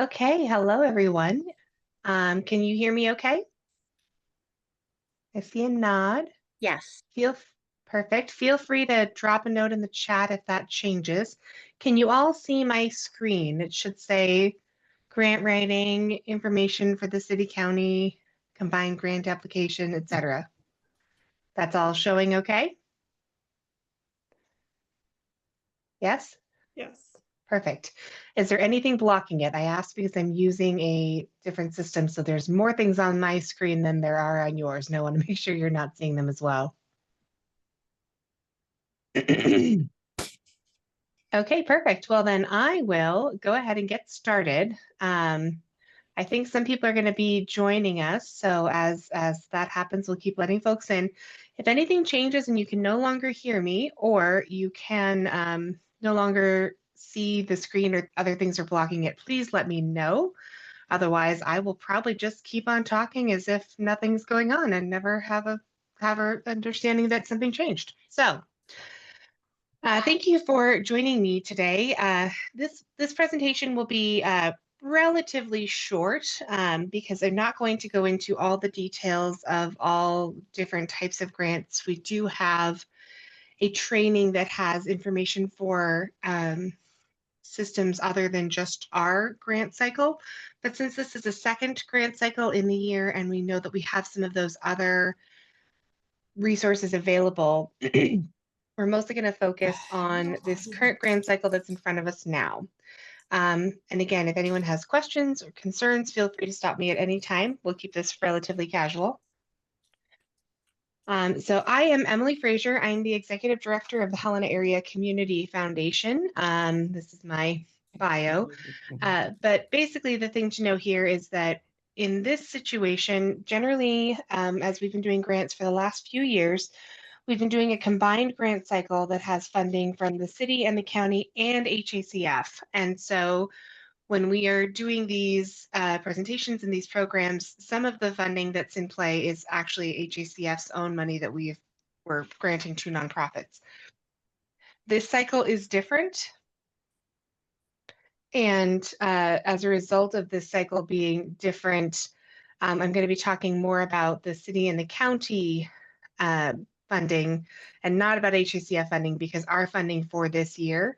Okay, hello everyone. Can you hear me okay? I see a nod. Yes. Feel perfect. Feel free to drop a note in the chat if that changes. Can you all see my screen? It should say grant writing, information for the city county, combined grant application, etc. That's all showing okay? Yes? Yes. Perfect. Is there anything blocking it? I asked because I'm using a different system, so there's more things on my screen than there are on yours, and I want to make sure you're not seeing them as well. Okay, perfect. Well, then I will go ahead and get started. I think some people are going to be joining us, so as that happens, we'll keep letting folks in. If anything changes and you can no longer hear me, or you can no longer see the screen or other things are blocking it, please let me know. Otherwise, I will probably just keep on talking as if nothing's going on and never have a understanding that something changed. So. Thank you for joining me today. This presentation will be relatively short because I'm not going to go into all the details of all different types of grants. We do have a training that has information for systems other than just our grant cycle. But since this is a second grant cycle in the year and we know that we have some of those other resources available, we're mostly going to focus on this current grant cycle that's in front of us now. And again, if anyone has questions or concerns, feel free to stop me at any time. We'll keep this relatively casual. So I am Emily Frazier. I'm the Executive Director of the Helena Area Community Foundation. This is my bio. But basically the thing to know here is that in this situation, generally, as we've been doing grants for the last few years, we've been doing a combined grant cycle that has funding from the city and the county and HACF. And so when we are doing these presentations and these programs, some of the funding that's in play is actually HACF's own money that we're granting to nonprofits. This cycle is different. And as a result of this cycle being different, I'm going to be talking more about the city and the county funding and not about HACF funding because our funding for this year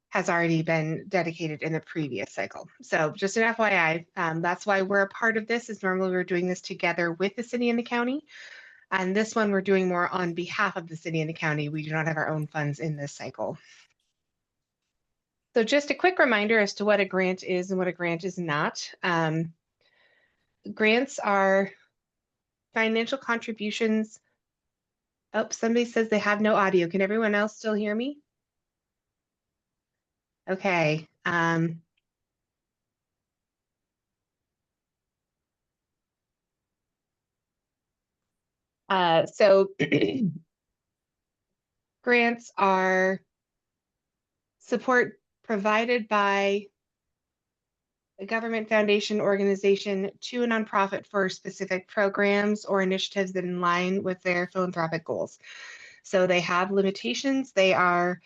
has already been dedicated in the previous cycle. So just an FYI, that's why we're a part of this, is normally we're doing this together with the city and the county. And this one we're doing more on behalf of the city and the county. We do not have our own funds in this cycle. So just a quick reminder as to what a grant is and what a grant is not. Grants are financial contributions. Oh, somebody says they have no audio. Can everyone else still hear me? Okay. So grants are support provided by a government foundation organization to a nonprofit for specific programs or initiatives that in line with their philanthropic goals. So they have limitations. They are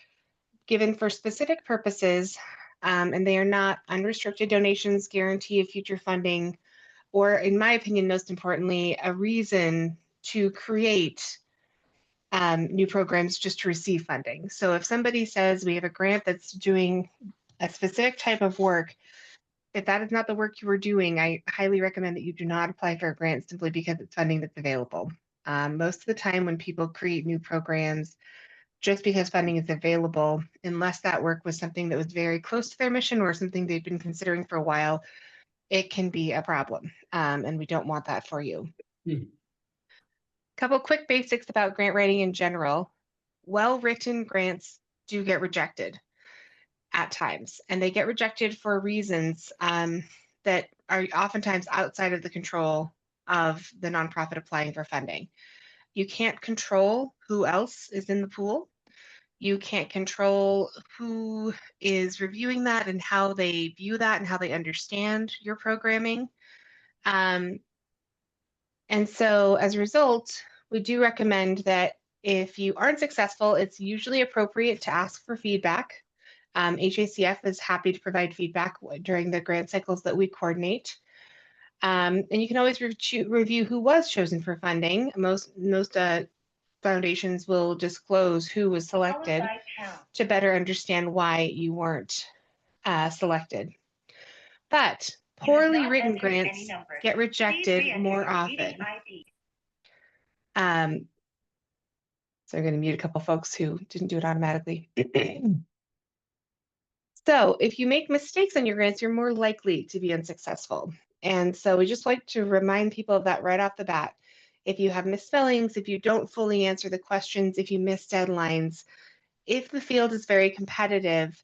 given for specific purposes, and they are not unrestricted donations, guarantee of future funding, or in my opinion, most importantly, a reason to create new programs just to receive funding. So if somebody says we have a grant that's doing a specific type of work, if that is not the work you are doing, I highly recommend that you do not apply for a grant simply because it's funding that's available. Most of the time when people create new programs, just because funding is available, unless that work was something that was very close to their mission or something they've been considering for a while, it can be a problem. And we don't want that for you. Couple quick basics about grant writing in general. Well-written grants do get rejected at times, and they get rejected for reasons that are oftentimes outside of the control of the nonprofit applying for funding. You can't control who else is in the pool. You can't control who is reviewing that and how they view that and how they understand your programming. And so as a result, we do recommend that if you aren't successful, it's usually appropriate to ask for feedback. HACF is happy to provide feedback during the grant cycles that we coordinate. And you can always review who was chosen for funding. Most foundations will disclose who was selected to better understand why you weren't selected. But poorly written grants get rejected more often. So I'm going to mute a couple folks who didn't do it automatically. So if you make mistakes on your grants, you're more likely to be unsuccessful. And so we just like to remind people of that right off the bat. If you have misspellings, if you don't fully answer the questions, if you miss deadlines, if the field is very competitive,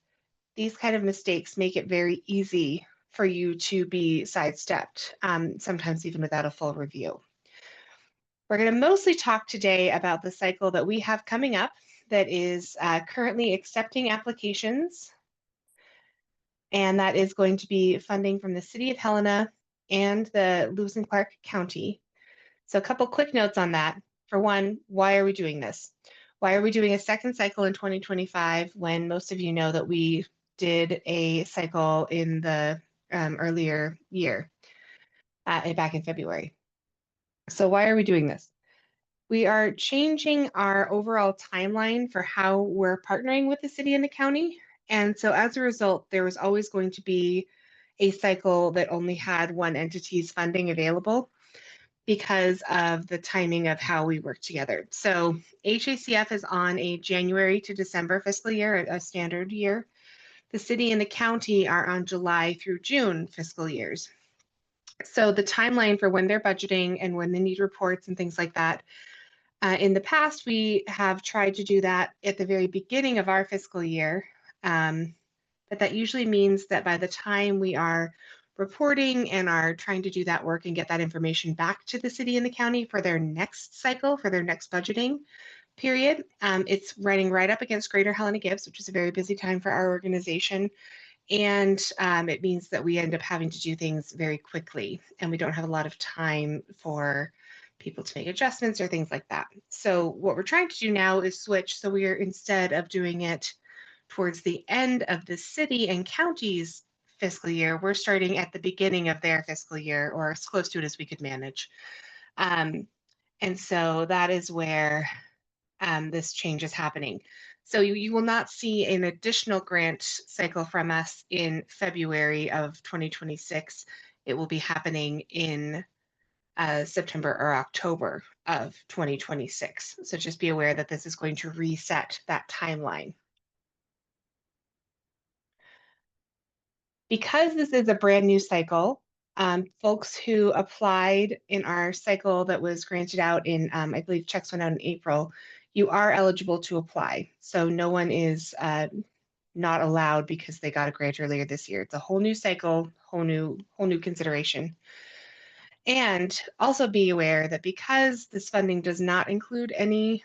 these kind of mistakes make it very easy for you to be sidestepped, sometimes even without a full review. We're going to mostly talk today about the cycle that we have coming up that is currently accepting applications, and that is going to be funding from the City of Helena and the Lewis and Clark County. So a couple quick notes on that. For one, why are we doing this? Why are we doing a second cycle in 2025 when most of you know that we did a cycle in the earlier year, back in February? So why are we doing this? We are changing our overall timeline for how we're partnering with the city and the county. And so as a result, there was always going to be a cycle that only had one entity's funding available because of the timing of how we work together. So HACF is on a January to December fiscal year, a standard year. The city and the county are on July through June fiscal years. So the timeline for when they're budgeting and when they need reports and things like that, in the past, we have tried to do that at the very beginning of our fiscal year, but that usually means that by the time we are reporting and are trying to do that work and get that information back to the city and the county for their next cycle, for their next budgeting period, it's running right up against Greater Helena Gibbs, which is a very busy time for our organization. And it means that we end up having to do things very quickly, and we don't have a lot of time for people to make adjustments or things like that. So what we're trying to do now is switch. So we are, instead of doing it towards the end of the city and county's fiscal year, we're starting at the beginning of their fiscal year, or as close to it as we could manage. And so that is where this change is happening. So you will not see an additional grant cycle from us in February of 2026. It will be happening in September or October of 2026. So just be aware that this is going to reset that timeline. Because this is a brand new cycle, folks who applied in our cycle that was granted out in, I believe checks went out in April, you are eligible to apply. So no one is not allowed because they got a grant earlier this year. It's a whole new cycle, whole new consideration. And also be aware that because this funding does not include any,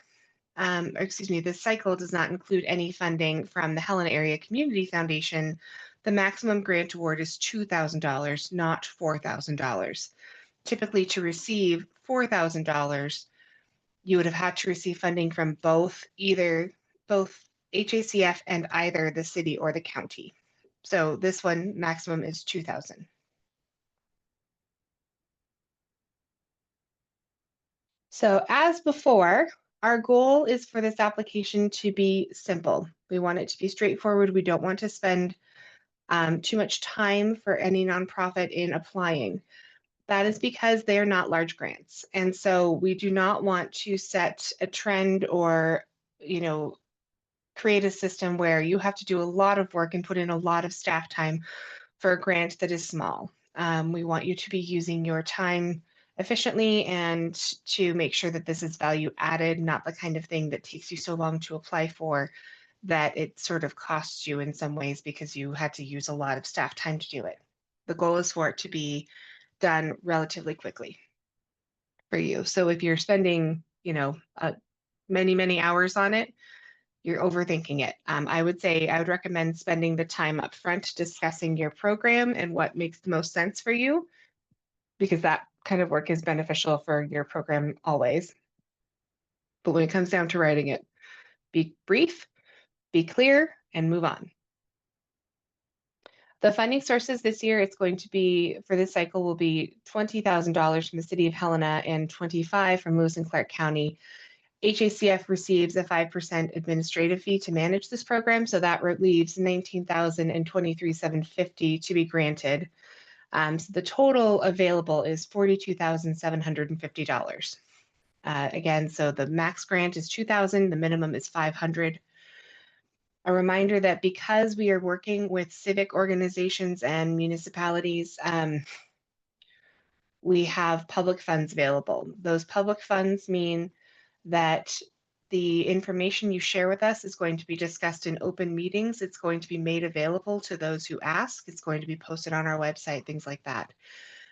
this cycle does not include any funding from the Helena Area Community Foundation, the maximum grant award is $2,000, not $4,000. Typically, to receive $4,000, you would have had to receive funding from both HACF and either the city or the county. So this one maximum is $2,000. So as before, our goal is for this application to be simple. We want it to be straightforward. We don't want to spend too much time for any nonprofit in applying. That is because they are not large grants. And so we do not want to set a trend or, create a system where you have to do a lot of work and put in a lot of staff time for a grant that is small. We want you to be using your time efficiently and to make sure that this is value added, not the kind of thing that takes you so long to apply for that it sort of costs you in some ways because you had to use a lot of staff time to do it. The goal is for it to be done relatively quickly for you. So if you're spending, many, many hours on it, you're overthinking it. I would recommend spending the time up front discussing your program and what makes the most sense for you, because that kind of work is beneficial for your program always. But when it comes down to writing it, be brief, be clear, and move on. The funding sources this year, it's going to be, for this cycle, will be $20,000 from the City of Helena and 25 from Lewis and Clark County. HACF receives a 5% administrative fee to manage this program, so that leaves $19,023,750 to be granted. So the total available is $42,750. Again, so the max grant is $2,000, the minimum is $500. A reminder that because we are working with civic organizations and municipalities, we have public funds available. Those public funds mean that the information you share with us is going to be discussed in open meetings. It's going to be made available to those who ask. It's going to be posted on our website, things like that.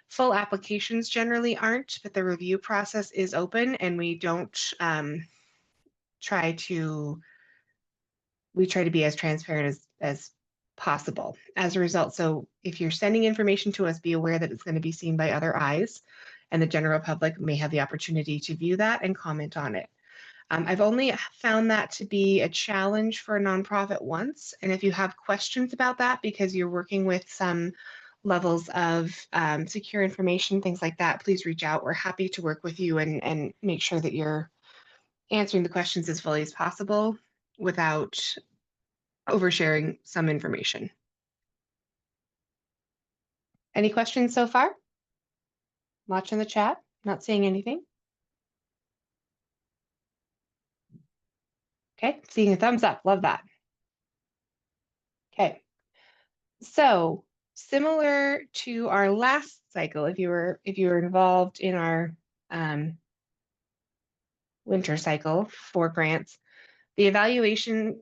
Full applications generally aren't, but the review process is open, and we don't try to be as transparent as possible as a result. So if you're sending information to us, be aware that it's going to be seen by other eyes, and the general public may have the opportunity to view that and comment on it. I've only found that to be a challenge for a nonprofit once. And if you have questions about that because you're working with some levels of secure information, things like that, please reach out. We're happy to work with you and make sure that you're answering the questions as fully as possible without oversharing some information. Any questions so far? Watching the chat, not seeing anything. Okay, seeing a thumbs up, love that. Okay, so similar to our last cycle, if you were involved in our winter cycle for grants, the evaluation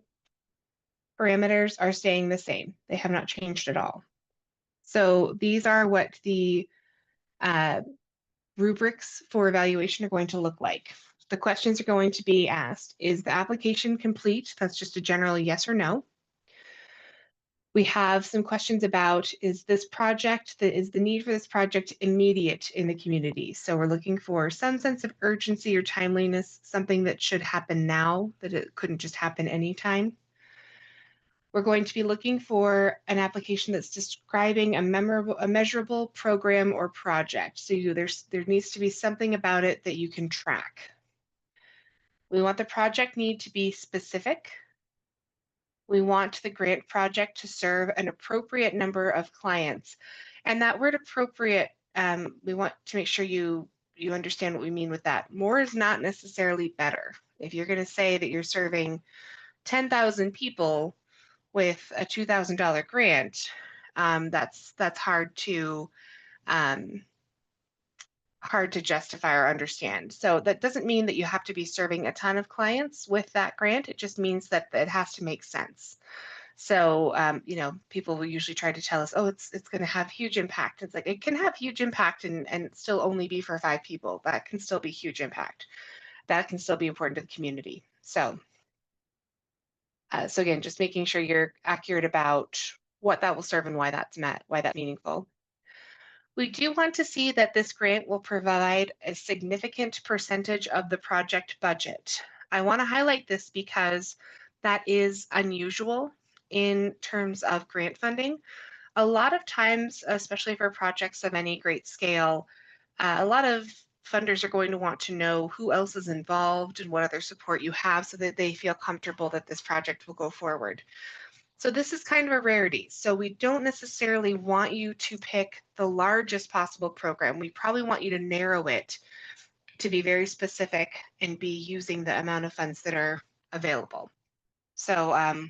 parameters are staying the same. They have not changed at all. So these are what the rubrics for evaluation are going to look like. The questions are going to be asked: is the application complete? That's just a general yes or no. We have some questions about, is the need for this project immediate in the community? So we're looking for some sense of urgency or timeliness, something that should happen now, that it couldn't just happen anytime. We're going to be looking for an application that's describing a measurable program or project. So there needs to be something about it that you can track. We want the project need to be specific. We want the grant project to serve an appropriate number of clients. And that word appropriate, we want to make sure you understand what we mean with that. More is not necessarily better. If you're going to say that you're serving 10,000 people with a $2,000 grant, that's hard to justify or understand. So that doesn't mean that you have to be serving a ton of clients with that grant. It just means that it has to make sense. So, people will usually try to tell us, oh, it's going to have huge impact. It's like, it can have huge impact and still only be for 5 people. That can still be huge impact. That can still be important to the community. So again, just making sure you're accurate about what that will serve and why that's meaningful. We do want to see that this grant will provide a significant percentage of the project budget. I want to highlight this because that is unusual in terms of grant funding. A lot of times, especially for projects of any great scale, a lot of funders are going to want to know who else is involved and what other support you have so that they feel comfortable that this project will go forward. So this is kind of a rarity. So we don't necessarily want you to pick the largest possible program. We probably want you to narrow it to be very specific and be using the amount of funds that are available. So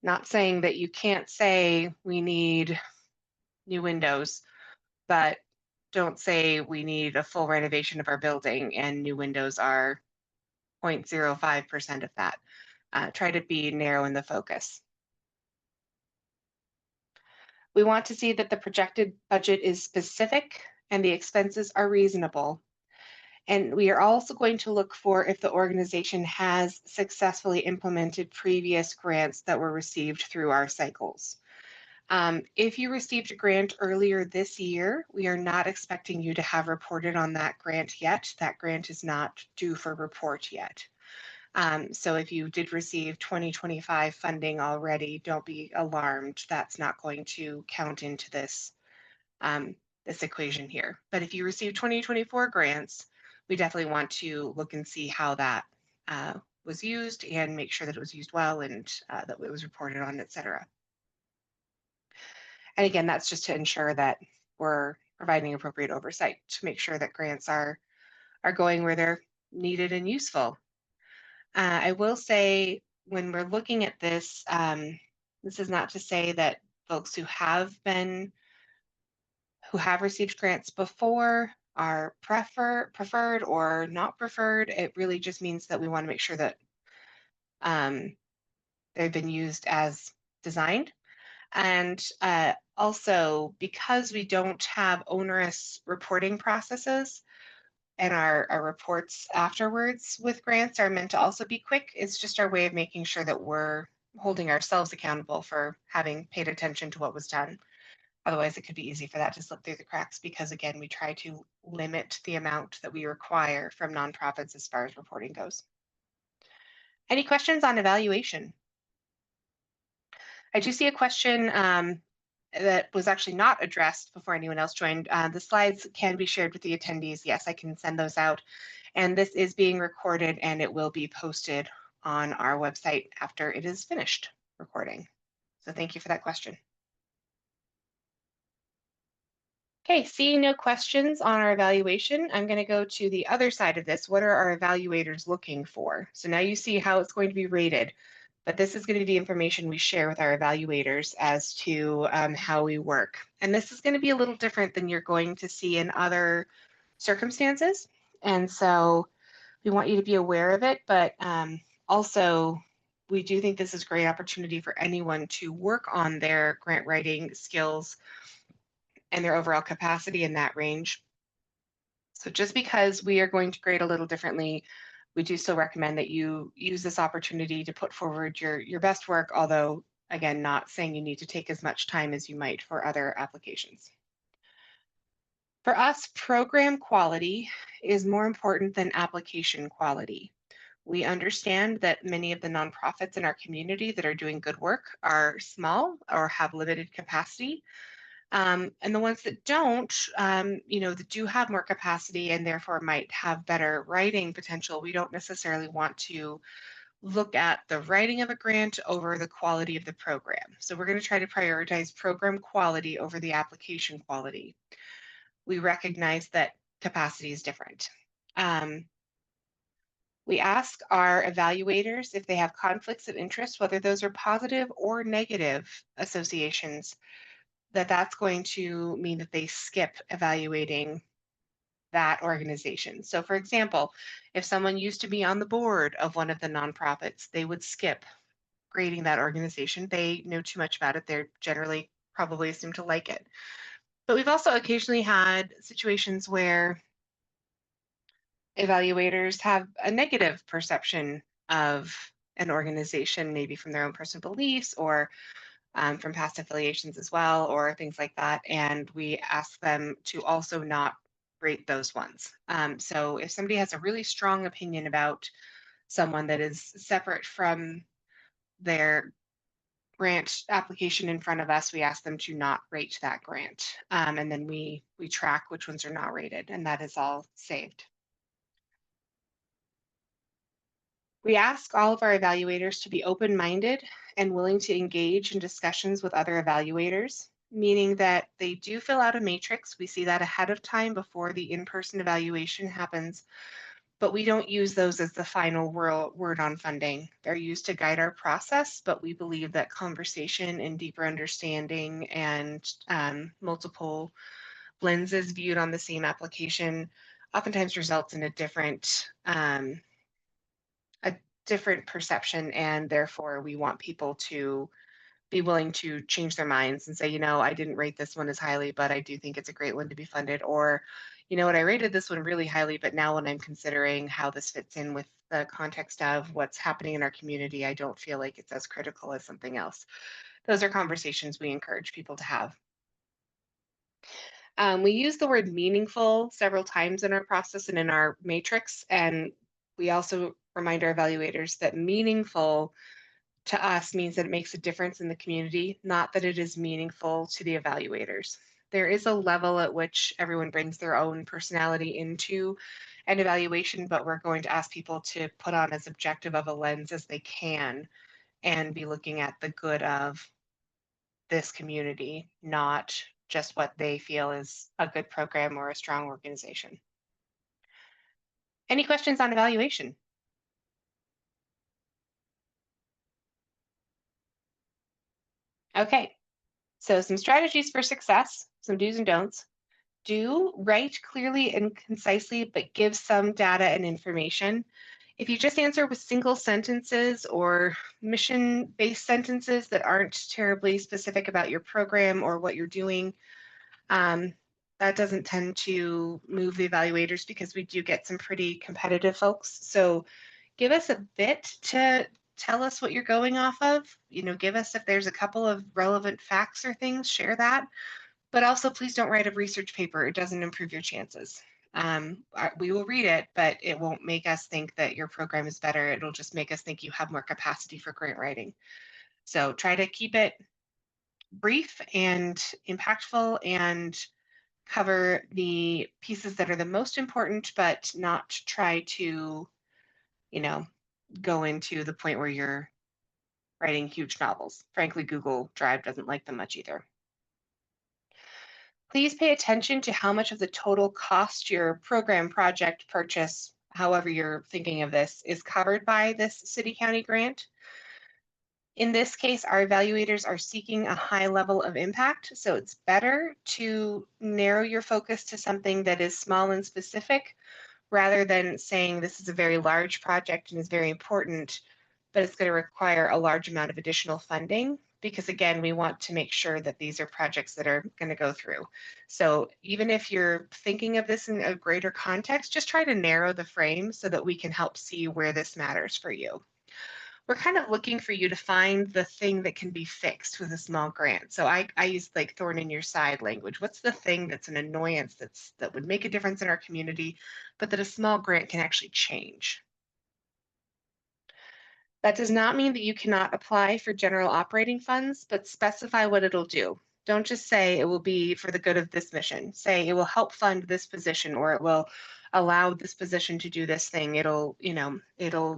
not saying that you can't say we need new windows, but don't say we need a full renovation of our building and new windows are 0.05% of that. Try to be narrow in the focus. We want to see that the projected budget is specific and the expenses are reasonable. And we are also going to look for if the organization has successfully implemented previous grants that were received through our cycles. If you received a grant earlier this year, we are not expecting you to have reported on that grant yet. That grant is not due for report yet. So if you did receive 2025 funding already, don't be alarmed. That's not going to count into um, this equation here. But if you receive 2024 grants, we definitely want to look and see how that was used and make sure that it was used well and that it was reported on, et cetera. And again, that's just to ensure that we're providing appropriate oversight to make sure that grants are going where they're needed and useful. I will say when we're looking at this, this is not to say that folks who have received grants before are preferred or not preferred. It really just means that we want to make sure that um, they've been used as designed. And also, because we don't have onerous reporting processes and our reports afterwards with grants are meant to also be quick, it's just our way of making sure that we're holding ourselves accountable for having paid attention to what was done. Otherwise, it could be easy for that to slip through the cracks because, again, we try to limit the amount that we require from nonprofits as far as reporting goes. Any questions on evaluation? I do see a question that was actually not addressed before anyone else joined. The slides can be shared with the attendees. Yes, I can send those out. And this is being recorded and it will be posted on our website after it is finished recording. So thank you for that question. Okay, seeing no questions on our evaluation, I'm going to go to the other side of this. What are our evaluators looking for? So now you see how it's going to be rated, but this is going to be the information we share with our evaluators as to how we work. And this is going to be a little different than you're going to see in other circumstances. And so we want you to be aware of it, but also we do think this is a great opportunity for anyone to work on their grant writing skills and their overall capacity in that range. So just because we are going to grade a little differently, we do still recommend that you use this opportunity to put forward your best work, although again, not saying you need to take as much time as you might for other applications. For us, program quality is more important than application quality. We understand that many of the nonprofits in our community that are doing good work are small or have limited capacity. And the ones that don't, that do have more capacity and therefore might have better writing potential, we don't necessarily want to look at the writing of a grant over the quality of the program. So we're going to try to prioritize program quality over the application quality. We recognize that capacity is different. We ask our evaluators if they have conflicts of interest, whether those are positive or negative associations, that's going to mean that they skip evaluating that organization. So for example, if someone used to be on the board of one of the nonprofits, they would skip grading that organization. They know too much about it. They're generally probably assumed to like it. But we've also occasionally had situations where evaluators have a negative perception of an organization, maybe from their own personal beliefs or from past affiliations as well, or things like that. And we ask them to also not rate those ones. So if somebody has a really strong opinion about someone that is separate from their grant application in front of us, we ask them to not rate that grant. And then we track which ones are not rated, and that is all saved. We ask all of our evaluators to be open-minded and willing to engage in discussions with other evaluators, meaning that they do fill out a matrix. We see that ahead of time before the in-person evaluation happens, but we don't use those as the final word on funding. They're used to guide our process, but we believe that conversation and deeper understanding and multiple lenses viewed on the same application oftentimes results in a different perception, and therefore we want people to be willing to change their minds and say, I didn't rate this one as highly, but I do think it's a great one to be funded. Or, you know what, I rated this one really highly, but now when I'm considering how this fits in with the context of what's happening in our community, I don't feel like it's as critical as something else. Those are conversations we encourage people to have. We use the word meaningful several times in our process and in our matrix, and we also remind our evaluators that meaningful to us means that it makes a difference in the community, not that it is meaningful to the evaluators. There is a level at which everyone brings their own personality into an evaluation, but we're going to ask people to put on as objective of a lens as they can and be looking at the good of this community, not just what they feel is a good program or a strong organization. Any questions on evaluation? Okay, so some strategies for success, some do's and don'ts. Do write clearly and concisely, but give some data and information. If you just answer with single sentences or mission based sentences that aren't terribly specific about your program or what you're doing, um, that doesn't tend to move the evaluators because we do get some pretty competitive folks. So give us a bit to tell us what you're going off of. Give us if there's a couple of relevant facts or things, share that. But also, please don't write a research paper. It doesn't improve your chances. We will read it, but it won't make us think that your program is better. It'll just make us think you have more capacity for grant writing. So try to keep it brief and impactful and cover the pieces that are the most important, but not try to, you know, go into the point where you're writing huge novels. Frankly, Google Drive doesn't like them much either. Please pay attention to how much of the total cost your program, project, purchase, however you're thinking of this, is covered by this city county grant. In this case, our evaluators are seeking a high level of impact, so it's better to narrow your focus to something that is small and specific rather than saying this is a very large project and is very important, but it's going to require a large amount of additional funding. Because again, we want to make sure that these are projects that are going to go through. So even if you're thinking of this in a greater context, just try to narrow the frame so that we can help see where this matters for you. We're kind of looking for you to find the thing that can be fixed with a small grant. So I use like thorn in your side language. What's the thing that's an annoyance that would make a difference in our community, but that a small grant can actually change? That does not mean that you cannot apply for general operating funds, but specify what it'll do. Don't just say it will be for the good of this mission. Say it will help fund this position or it will allow this position to do this thing. It'll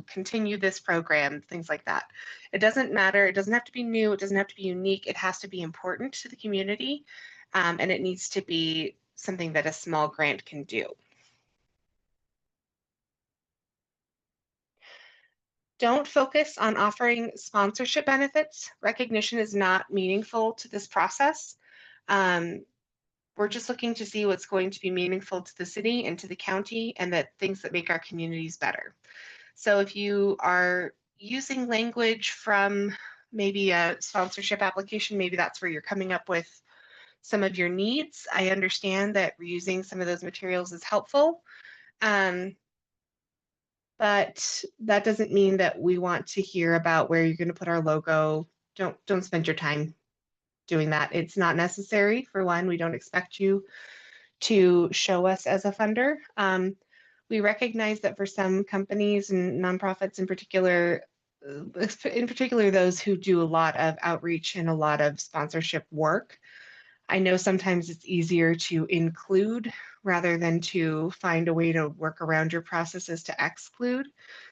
continue this program, things like that. It doesn't matter. It doesn't have to be new. It doesn't have to be unique. It has to be important to the community. And it needs to be something that a small grant can do. Don't focus on offering sponsorship benefits. Recognition is not meaningful to this process. Um, we're just looking to see what's going to be meaningful to the city and to the county and that things that make our communities better. So if you are using language from maybe a sponsorship application, maybe that's where you're coming up with some of your needs. I understand that reusing some of those materials is helpful. But that doesn't mean that we want to hear about where you're going to put our logo. Don't spend your time doing that. It's not necessary. For one, we don't expect you to show us as a funder. We recognize that for some companies and nonprofits in particular those who do a lot of outreach and a lot of sponsorship work, I know sometimes it's easier to include rather than to find a way to work around your processes to exclude.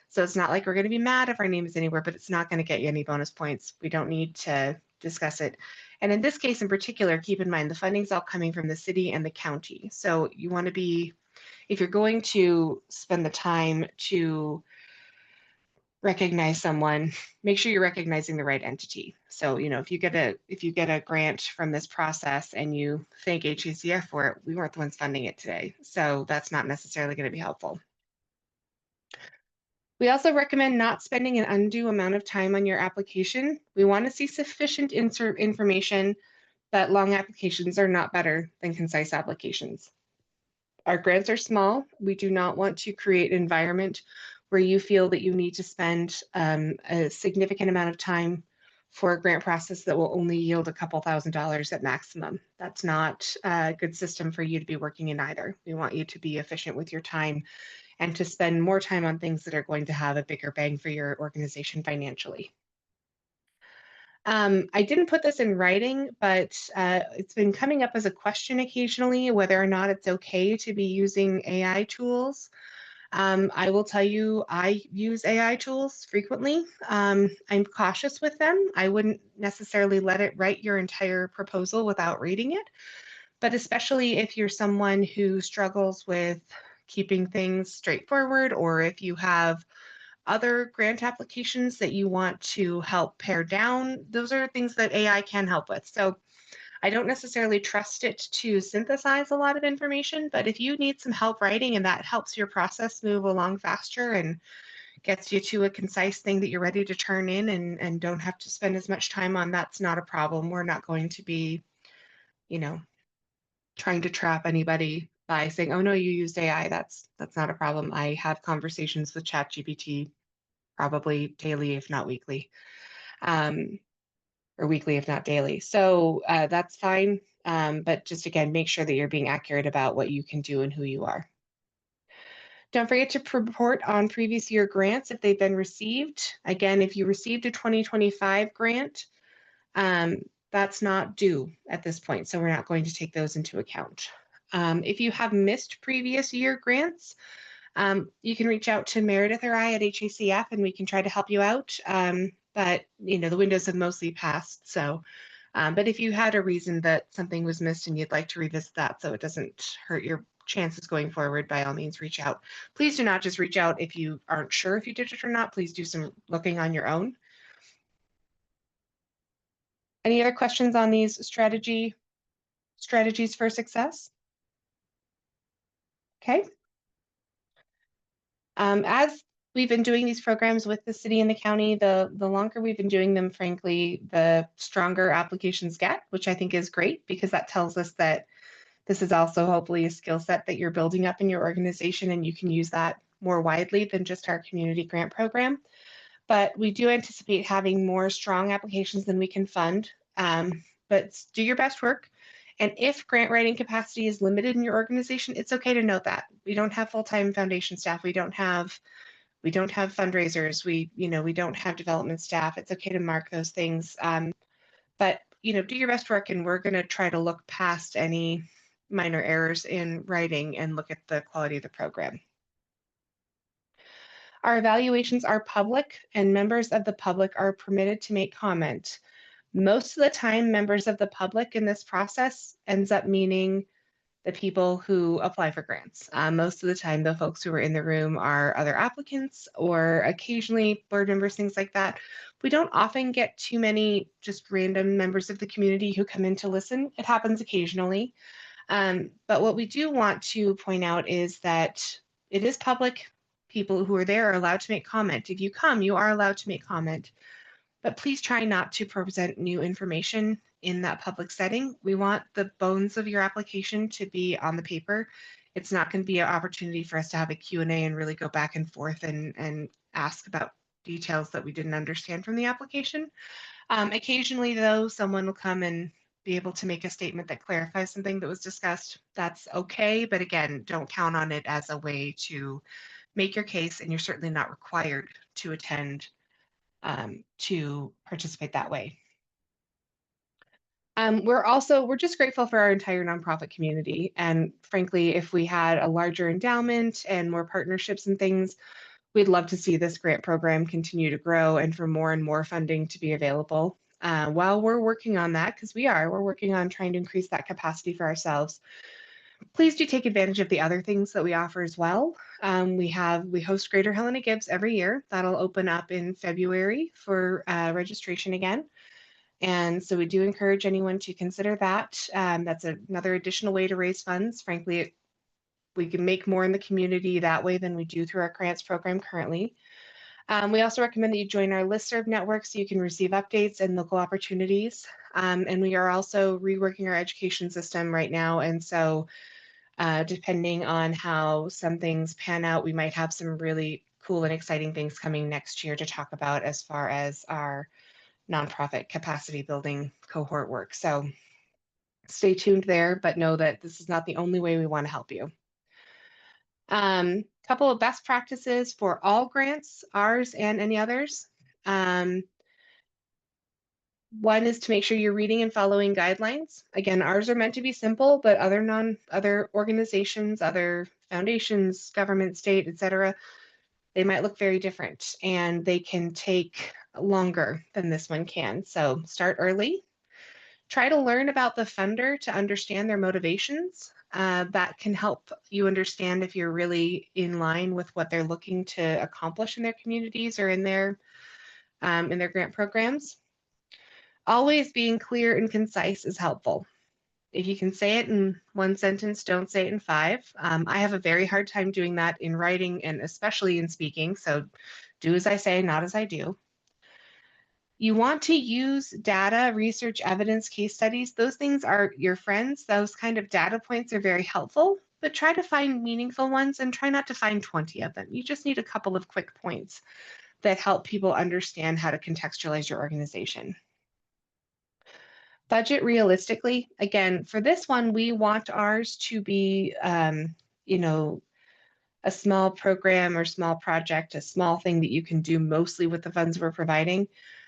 So it's not like we're going to be mad if our name is anywhere, but it's not going to get you any bonus points. We don't need to discuss it. And in this case in particular, keep in mind the funding's all coming from the city and the county. So you want to be, if you're going to spend the time to recognize someone, make sure you're recognizing the right entity. So, if you get a grant from this process and you thank HACF for it, we weren't the ones funding it today. So that's not necessarily going to be helpful. We also recommend not spending an undue amount of time on your application. We want to see sufficient information, but long applications are not better than concise applications. Our grants are small. We do not want to create an environment where you feel that you need to spend a significant amount of time for a grant process that will only yield a couple $1,000s at maximum. That's not a good system for you to be working in either. We want you to be efficient with your time and to spend more time on things that are going to have a bigger bang for your organization financially. I didn't put this in writing, but it's been coming up as a question occasionally whether or not it's okay to be using AI tools. I will tell you, I use AI tools frequently. I'm cautious with them. I wouldn't necessarily let it write your entire proposal without reading it, but especially if you're someone who struggles with keeping things straightforward, or if you have other grant applications that you want to help pare down, those are things that AI can help with. So I don't necessarily trust it to synthesize a lot of information, but if you need some help writing and that helps your process move along faster and gets you to a concise thing that you're ready to turn in and don't have to spend as much time on, that's not a problem. We're not going to be, you know, trying to trap anybody by saying, "Oh no, you used AI." That's not a problem. I have conversations with ChatGPT probably daily, if not weekly, um, or weekly, if not daily. So that's fine. But just again, make sure that you're being accurate about what you can do and who you are. Don't forget to report on previous year grants if they've been received. Again, if you received a 2025 grant, um, that's not due at this point, so we're not going to take those into account. If you have missed previous year grants, you can reach out to Meredith or I at HACF and we can try to help you out. But you know, the windows have mostly passed. So, but if you had a reason that something was missed and you'd like to revisit that so it doesn't hurt your chances going forward, by all means, reach out. Please do not just reach out if you aren't sure if you did it or not. Please do some looking on your own. Any other questions on these strategies for success? Okay. As we've been doing these programs with the city and the county, the longer we've been doing them, frankly, the stronger applications get, which I think is great because that tells us that this is also hopefully a skill set that you're building up in your organization and you can use that more widely than just our community grant program. But we do anticipate having more strong applications than we can fund. But do your best work. And if grant writing capacity is limited in your organization, it's okay to note that. We don't have full-time foundation staff. We don't have fundraisers. We don't have development staff. It's okay to mark those things. But do your best work, and we're going to try to look past any minor errors in writing and look at the quality of the program. Our evaluations are public, and members of the public are permitted to make comment. Most of the time, members of the public in this process ends up meaning the people who apply for grants. Most of the time, the folks who are in the room are other applicants or occasionally board members, things like that. We don't often get too many just random members of the community who come in to listen. It happens occasionally. But what we do want to point out is that it is public. People who are there are allowed to make comment. If you come, you are allowed to make comment. But please try not to present new information in that public setting. We want the bones of your application to be on the paper. It's not going to be an opportunity for us to have a Q&A and really go back and forth and ask about details that we didn't understand from the application. Occasionally, though, someone will come and be able to make a statement that clarifies something that was discussed. That's okay, but again, don't count on it as a way to make your case, and you're certainly not required to attend to participate that way. We're just grateful for our entire nonprofit community. And frankly, if we had a larger endowment and more partnerships and things, we'd love to see this grant program continue to grow and for more and more funding to be available. While we're working on that, because we're working on trying to increase that capacity for ourselves, please do take advantage of the other things that we offer as well. We host Greater Helena Gives every year. That'll open up in February for registration again. And so we do encourage anyone to consider that. That's another additional way to raise funds. Frankly, we can make more in the community that way than we do through our grants program currently. We also recommend that you join our listserv network so you can receive updates and local opportunities. And we are also reworking our education system right now. And so depending on how some things pan out, we might have some really cool and exciting things coming next year to talk about as far as our nonprofit capacity building cohort work. So stay tuned there, but know that this is not the only way we want to help you. Couple of best practices for all grants, ours and any others. One is to make sure you're reading and following guidelines. Again, ours are meant to be simple, but other organizations, other foundations, government, state, etc., they might look very different and they can take longer than this one can. So start early. Try to learn about the funder to understand their motivations. That can help you understand if you're really in line with what they're looking to accomplish in their communities or in their grant programs. Always being clear and concise is helpful. If you can say it in one sentence, don't say it in five. I have a very hard time doing that in writing and especially in speaking. So do as I say, not as I do. You want to use data, research, evidence, case studies. Those things are your friends. Those kind of data points are very helpful, but try to find meaningful ones and try not to find 20 of them. You just need a couple of quick points that help people understand how to contextualize your organization. Budget realistically. Again, for this one, we want ours to be, you know, a small program or small project, a small thing that you can do mostly with the funds we're providing.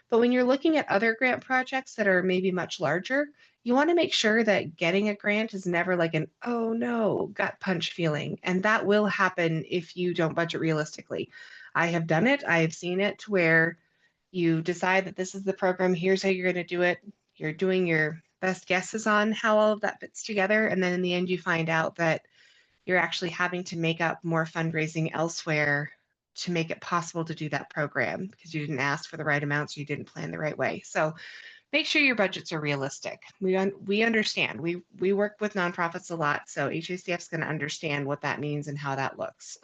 But when you're looking at other grant projects that are maybe much larger, you want to make sure that getting a grant is never like an, oh no, gut punch feeling. And that will happen if you don't budget realistically. I have done it. I have seen it where you decide that this is the program, here's how you're going to do it. You're doing your best guesses on how all of that fits together. And then in the end, you find out that you're actually having to make up more fundraising elsewhere to make it possible to do that program because you didn't ask for the right amounts, or you didn't plan the right way. So make sure your budgets are realistic. We understand. We work with nonprofits a lot, so HACF is going to understand what that means and how that looks.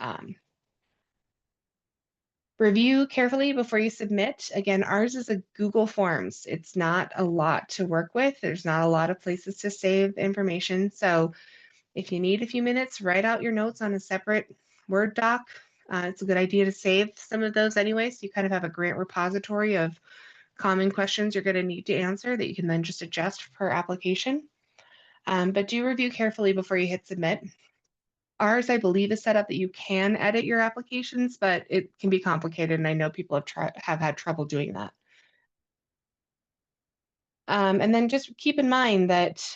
Review carefully before you submit. Again, ours is a Google Forms. It's not a lot to work with. There's not a lot of places to save information. So if you need a few minutes, write out your notes on a separate Word doc. It's a good idea to save some of those anyway, so you kind of have a grant repository of common questions you're going to need to answer that you can then just adjust per application. But do review carefully before you hit submit. Ours, I believe, is set up that you can edit your applications, but it can be complicated, and I know people have had trouble doing that. And then just keep in mind that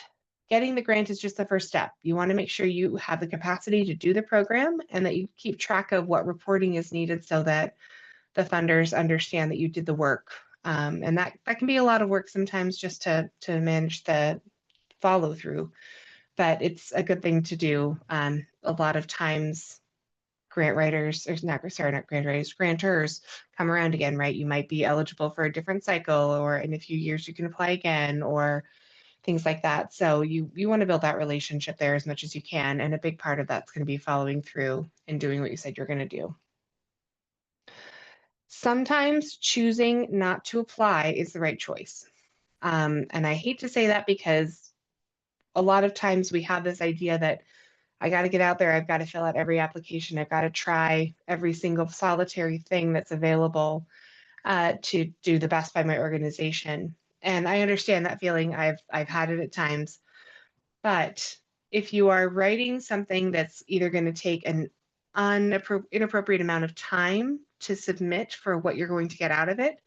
getting the grant is just the first step. You want to make sure you have the capacity to do the program and that you keep track of what reporting is needed so that the funders understand that you did the work. And that can be a lot of work sometimes just to manage the follow through, but it's a good thing to do. A lot of times grant writers, or not grant writers, grantors come around again, right? You might be eligible for a different cycle, or in a few years you can apply again, or things like that. So you want to build that relationship there as much as you can. And a big part of that's going to be following through and doing what you said you're going to do. Sometimes choosing not to apply is the right choice. And I hate to say that because a lot of times we have this idea that I got to get out there, I've got to fill out every application, I've got to try every single solitary thing that's available to do the best by my organization. And I understand that feeling. I've had it at times. But if you are writing something that's either going to take an inappropriate amount of time to submit for what you're going to get out of it,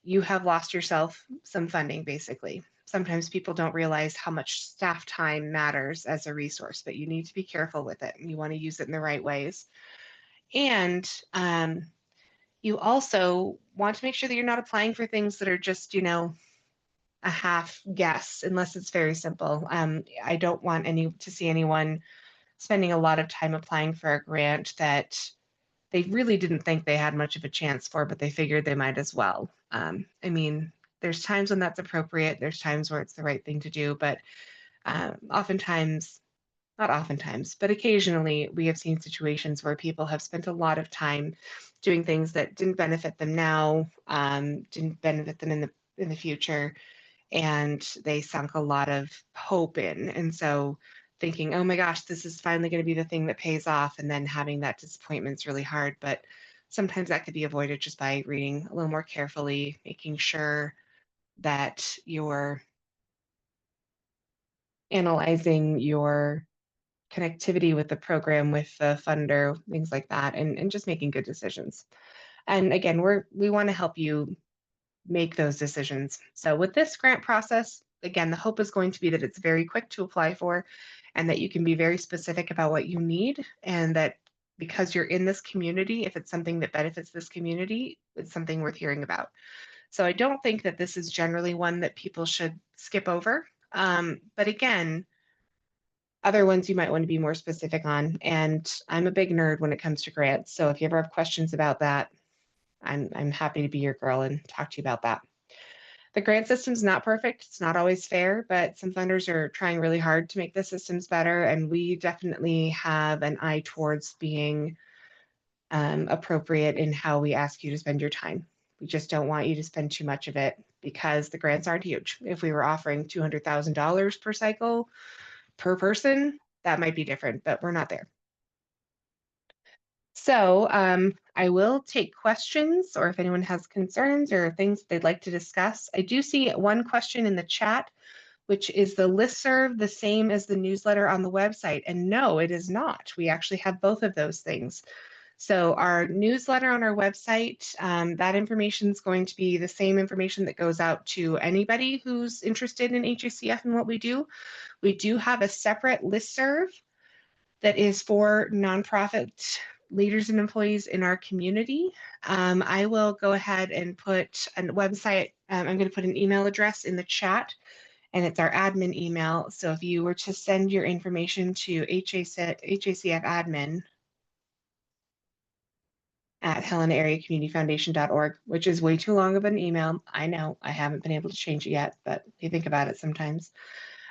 you have lost yourself some funding, basically. Sometimes people don't realize how much staff time matters as a resource, but you need to be careful with it. And you want to use it in the right ways. And you also want to make sure that you're not applying for things that are just, a half guess, unless it's very simple. I don't want to see anyone spending a lot of time applying for a grant that they really didn't think they had much of a chance for, but they figured they might as well. I mean, there's times when that's appropriate. There's times where it's the right thing to do, but oftentimes, not oftentimes, but occasionally we have seen situations where people have spent a lot of time doing things that didn't benefit them now, didn't benefit them in the future, and they sunk a lot of hope in. And so thinking, oh my gosh, this is finally going to be the thing that pays off, and then having that disappointment is really hard. But sometimes that could be avoided just by reading a little more carefully, making sure that you're analyzing your connectivity with the program, with the funder, things like that, and just making good decisions. And again, we want to help you make those decisions. So with this grant process, again, the hope is going to be that it's very quick to apply for and that you can be very specific about what you need, and that because you're in this community, if it's something that benefits this community, it's something worth hearing about. So I don't think that this is generally one that people should skip over. But again, other ones you might want to be more specific on. And I'm a big nerd when it comes to grants. So if you ever have questions about that, I'm happy to be your girl and talk to you about that. The grant system's not perfect. It's not always fair, but some funders are trying really hard to make the systems better. And we definitely have an eye towards being appropriate in how we ask you to spend your time. We just don't want you to spend too much of it because the grants aren't huge. If we were offering $200,000 per cycle per person, that might be different, but we're not there. So I will take questions, or if anyone has concerns or things they'd like to discuss. I do see one question in the chat, which is the listserv the same as the newsletter on the website? And no, it is not. We actually have both of those things. So our newsletter on our website, that information is going to be the same information that goes out to anybody who's interested in HACF and what we do. We do have a separate listserv that is for nonprofit leaders and employees in our community. I will go ahead and put a website, I'm going to put an email address in the chat, and it's our admin email. So if you were to send your information to HACF admin at HelenaAreaCommunityFoundation.org, which is way too long of an email. I know I haven't been able to change it yet, but you think about it sometimes.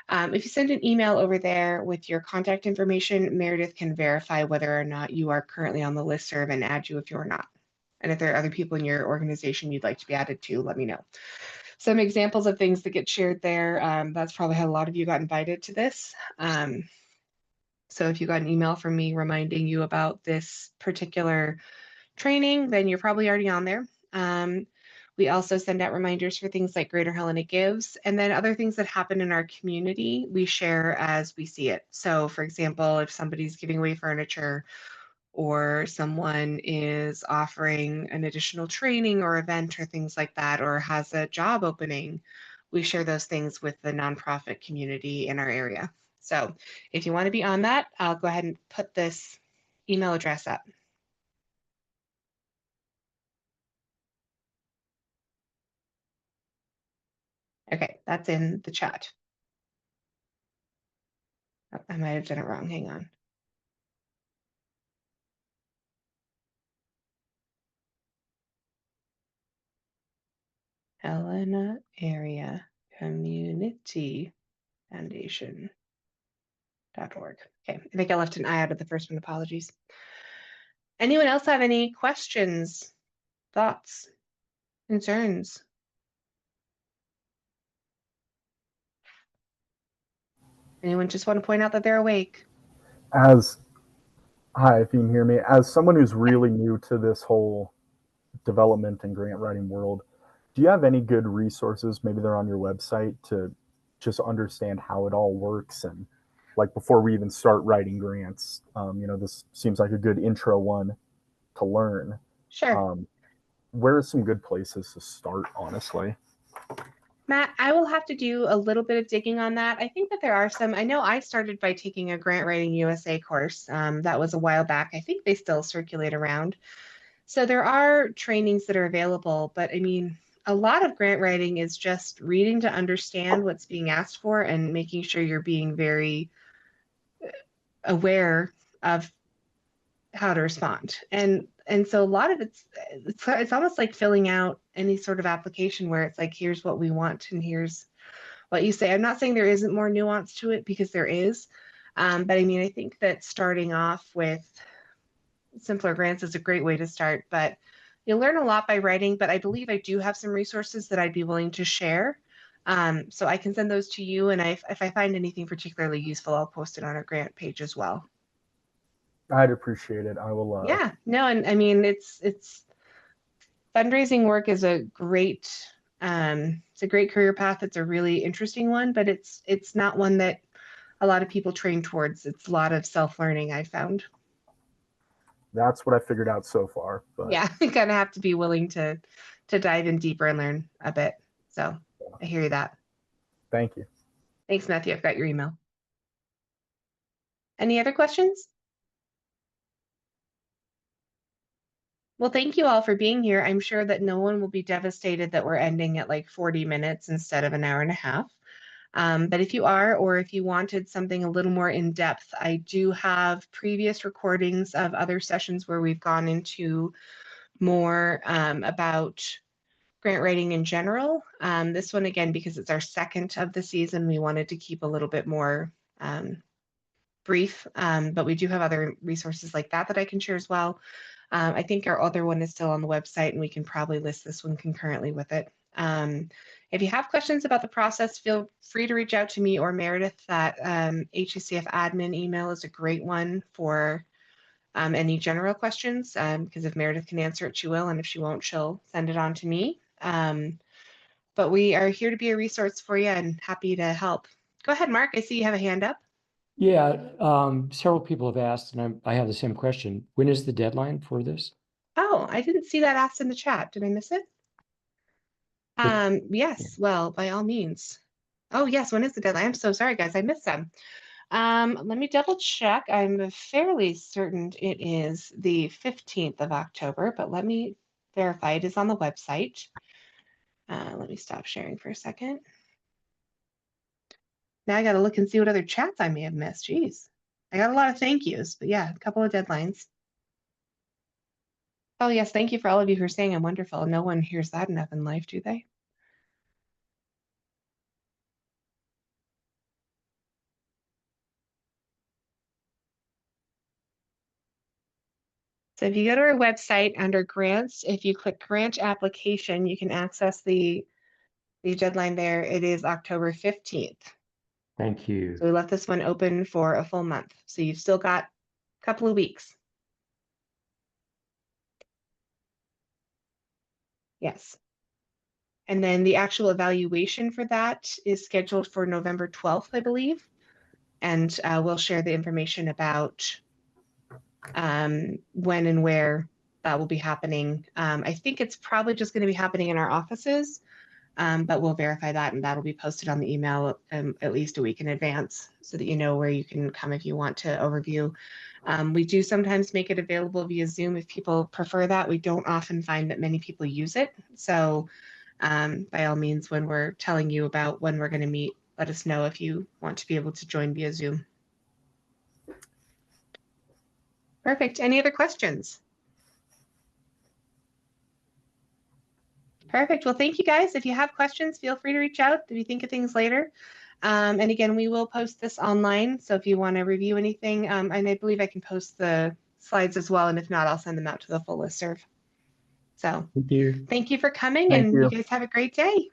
If you send an email over there with your contact information, Meredith can verify whether or not you are currently on the listserv and add you if you're not. And if there are other people in your organization you'd like to be added to, let me know. Some examples of things that get shared there. That's probably how a lot of you got invited to this. So if you got an email from me reminding you about this particular training, then you're probably already on there. We also send out reminders for things like Greater Helena Gives, and then other things that happen in our community, we share as we see it. So for example, if somebody's giving away furniture, or someone is offering an additional training or event or things like that, or has a job opening, we share those things with the nonprofit community in our area. So if you want to be on that, I'll go ahead and put this email address up. Okay, that's in the chat. Oh, I might have done it wrong. Hang on. Helena Area Community Foundation.org. Okay, I think I left an I out of the first one. Apologies. Anyone else have any questions, thoughts, concerns? Anyone just want to point out that they're awake? Hi, if you can hear me, as someone who's really new to this whole development and grant writing world, do you have any good resources? Maybe they're on your website to just understand how it all works, and like before we even start writing grants, this seems like a good intro one to learn. Sure. Where are some good places to start, honestly? Matt, I will have to do a little bit of digging on that. I think that there are some. I know I started by taking a Grant Writing USA course. That was a while back. I think they still circulate around. So there are trainings that are available, but I mean, a lot of grant writing is just reading to understand what's being asked for and making sure you're being very aware of how to respond. And so a lot of it's almost like filling out any sort of application where it's like, here's what we want and here's what you say. I'm not saying there isn't more nuance to it, because there is. But I mean, I think that starting off with simpler grants is a great way to start, but you'll learn a lot by writing. But I believe I do have some resources that I'd be willing to share. So I can send those to you. And if I find anything particularly useful, I'll post it on our grant page as well. I'd appreciate it. I will. Yeah, no, and I mean, it's fundraising work is it's a great career path. It's a really interesting one, but it's not one that a lot of people train towards. It's a lot of self-learning, I found. That's what I figured out so far. But Yeah, you kind of have to be willing to dive in deeper and learn a bit. So I hear you that. thank you. Thanks, Matthew. I've got your email. Any other questions? Well, thank you all for being here. I'm sure that no one will be devastated that we're ending at like 40 minutes instead of an hour and a half. But if you are, or if you wanted something a little more in depth, I do have previous recordings of other sessions where we've gone into more about grant writing in general. This one, again, because it's our second of the season, we wanted to keep a little bit more brief, but we do have other resources like that I can share as well. I think our other one is still on the website, and we can probably list this one concurrently with it. If you have questions about the process, feel free to reach out to me or Meredith. That HECF admin email is a great one for any general questions, because if Meredith can answer it, she will, and if she won't, she'll send it on to me. But we are here to be a resource for you and happy to help. Go ahead, Mark. I see you have a hand up. Yeah, several people have asked, and I have the same question. When is the deadline for this? Oh, I didn't see that asked in the chat. Did I miss it? Yes, well, by all means. Oh, yes, when is the deadline? I'm so sorry, guys. I missed them. Let me double check. I'm fairly certain it is the 15th of October, but let me verify. It is on the website. Let me stop sharing for a second. Now I got to look and see what other chats I may have missed. Jeez. I got a lot of thank yous, but yeah, a couple of deadlines. Oh, yes, thank you for all of you who are saying I'm wonderful. No one hears that enough in life, do they? So if you go to our website under grants, if you click grant application, you can access the deadline there. It is October 15th. Thank you. So we left this one open for a full month. So you've still got a couple of weeks. Yes. And then the actual evaluation for that is scheduled for November 12th, I believe. And we'll share the information about when and where that will be happening. I think it's probably just going to be happening in our offices, but we'll verify that, and that'll be posted on the email at least a week in advance so that you know where you can come if you want to overview. We do sometimes make it available via Zoom if people prefer that. We don't often find that many people use it. So by all means, when we're telling you about when we're going to meet, let us know if you want to be able to join via Zoom. Perfect. Any other questions? Perfect. Well, thank you guys. If you have questions, feel free to reach out if you think of things later. And again, we will post this online. So if you want to review anything, and I believe I can post the slides as well. And if not, I'll send them out to the full listserv. So Thank you. thank you for coming, Thank and you. you guys have a great day.